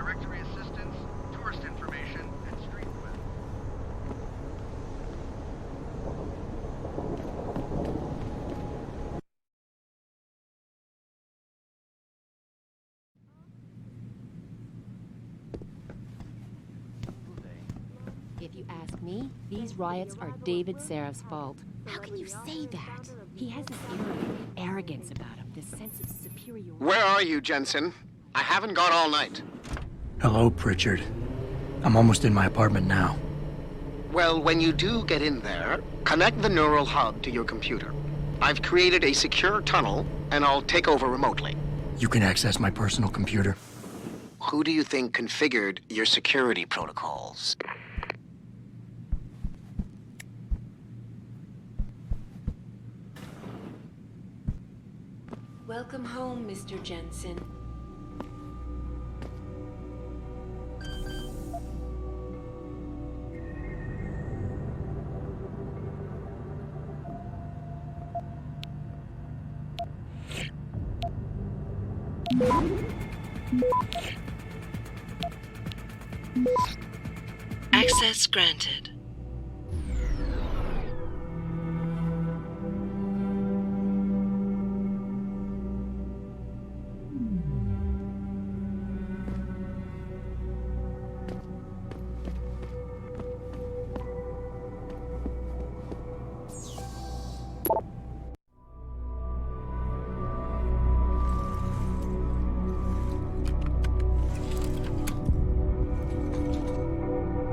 directory assistance, tourist information, and street web. If you ask me, these riots are David Seraf's fault. How can you say that? He has this arrogance about him, this sense of superiority. Where are you, Jensen? I haven't gone all night. Hello, Pritchard. I'm almost in my apartment now. Well, when you do get in there, connect the neural hub to your computer. I've created a secure tunnel, and I'll take over remotely. You can access my personal computer. Who do you think configured your security protocols? Welcome home, Mr. Jensen. Access granted.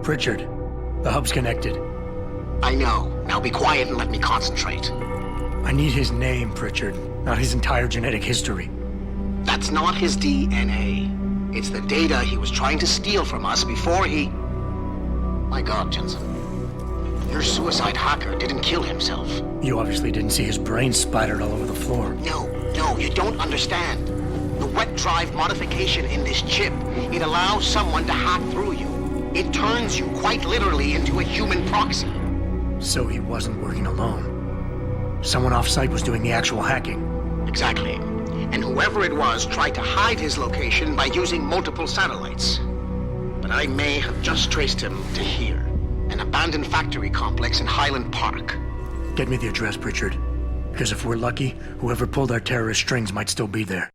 Pritchard, the hub's connected. I know. Now be quiet and let me concentrate. I need his name, Pritchard, not his entire genetic history. That's not his DNA. It's the data he was trying to steal from us before he... My God, Jensen. Your suicide hacker didn't kill himself. You obviously didn't see his brain splattered all over the floor. No, you don't understand. The wet drive modification in this chip, it allows someone to hack through you. It turns you quite literally into a human proxy. So he wasn't working alone. Someone off-site was doing the actual hacking. Exactly. And whoever it was tried to hide his location by using multiple satellites. But I may have just traced him to here, an abandoned factory complex in Highland Park. Get me the address, Pritchard. Because if we're lucky, whoever pulled our terrorist strings might still be there.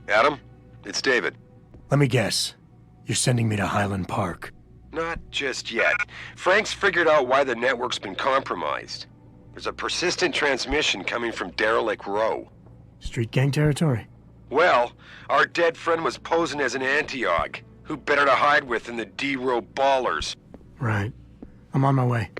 Adam, it's David. Let me guess. You're sending me to Highland Park. Not just yet. Frank's figured out why the network's been compromised. There's a persistent transmission coming from Derelict Row. Street gang territory? Well, our dead friend was posing as an Antioch. Who better to hide with than the D-Row ballers? Right. I'm on my way.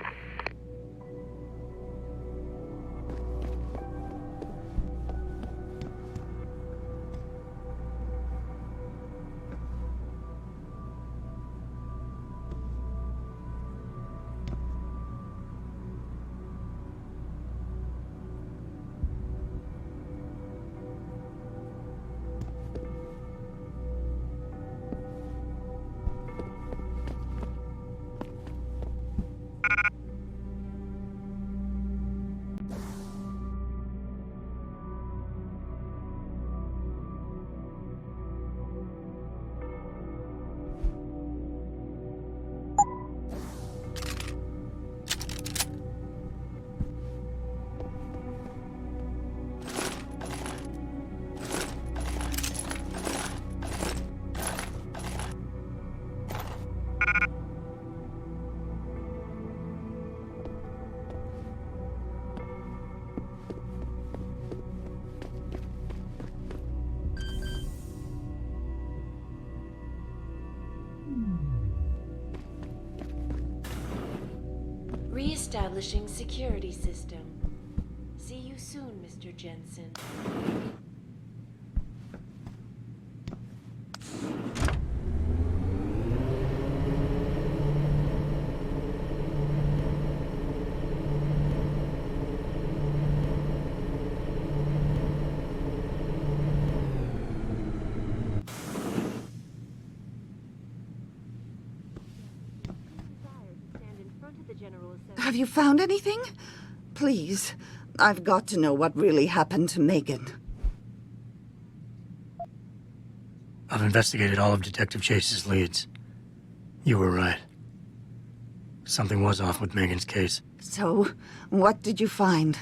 Establishing security system. See you soon, Mr. Jensen. Have you found anything? Please, I've got to know what really happened to Megan. I've investigated all of Detective Chase's leads. You were right. Something was off with Megan's case. So, what did you find?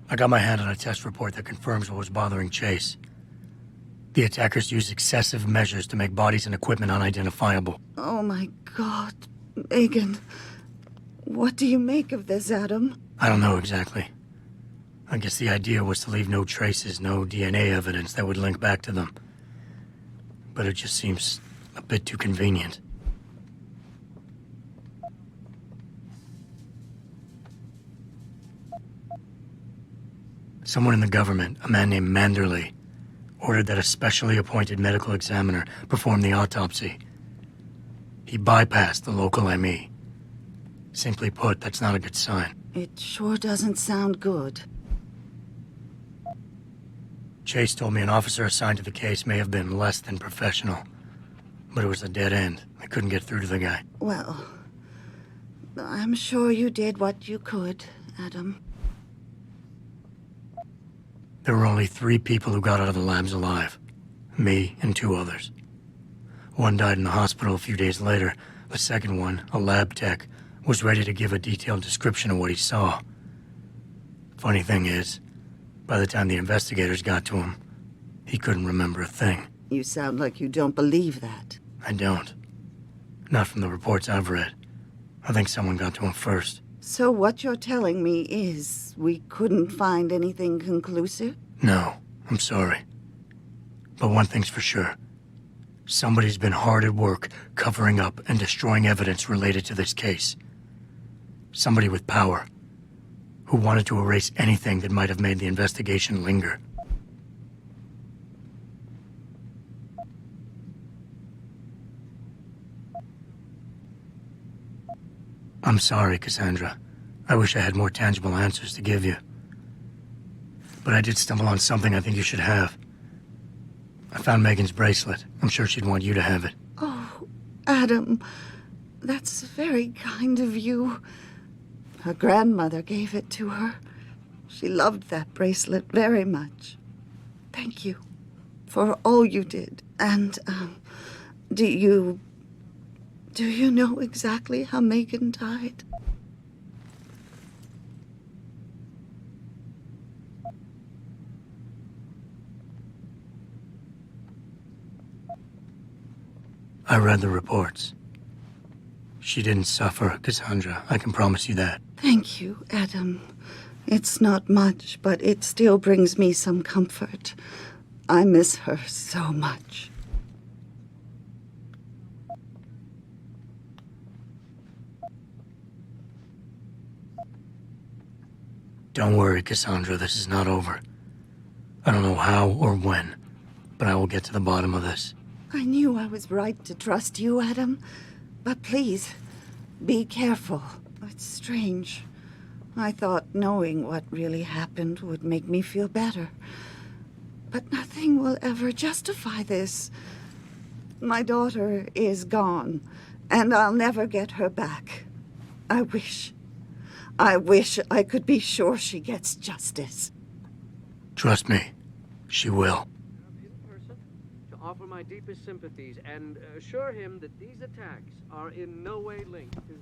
I got my hand on a test report that confirms what was bothering Chase. The attackers used excessive measures to make bodies and equipment unidentifiable. Oh my God, Megan. What do you make of this, Adam? I don't know exactly. I guess the idea was to leave no traces, no DNA evidence that would link back to them. But it just seems a bit too convenient. Someone in the government, a man named Manderley, ordered that a specially appointed medical examiner perform the autopsy. He bypassed the local ME. Simply put, that's not a good sign. It sure doesn't sound good. Chase told me an officer assigned to the case may have been less than professional. But it was a dead end. I couldn't get through to the guy. Well, I'm sure you did what you could, Adam. There were only 3 people who got out of the labs alive. Me and 2 others. One died in the hospital a few days later. The second one, a lab tech, was ready to give a detailed description of what he saw. Funny thing is, by the time the investigators got to him, he couldn't remember a thing. You sound like you don't believe that. I don't. Not from the reports I've read. I think someone got to him first. So what you're telling me is we couldn't find anything conclusive? No, I'm sorry. But one thing's for sure. Somebody's been hard at work covering up and destroying evidence related to this case. Somebody with power, who wanted to erase anything that might have made the investigation linger. I'm sorry, Cassandra. I wish I had more tangible answers to give you. But I did stumble on something I think you should have. I found Megan's bracelet. I'm sure she'd want you to have it. Oh, Adam, that's very kind of you. Her grandmother gave it to her. She loved that bracelet very much. Thank you for all you did. And, do you know exactly how Megan died? I read the reports. She didn't suffer, Cassandra. I can promise you that. Thank you, Adam. It's not much, but it still brings me some comfort. I miss her so much. Don't worry, Cassandra. This is not over. I don't know how or when, but I will get to the bottom of this. I knew I was right to trust you, Adam. But please, be careful. It's strange. I thought knowing what really happened would make me feel better. But nothing will ever justify this. My daughter is gone, and I'll never get her back. I wish I could be sure she gets justice. Trust me, she will. To offer my deepest sympathies and assure him that these attacks are in no way linked to...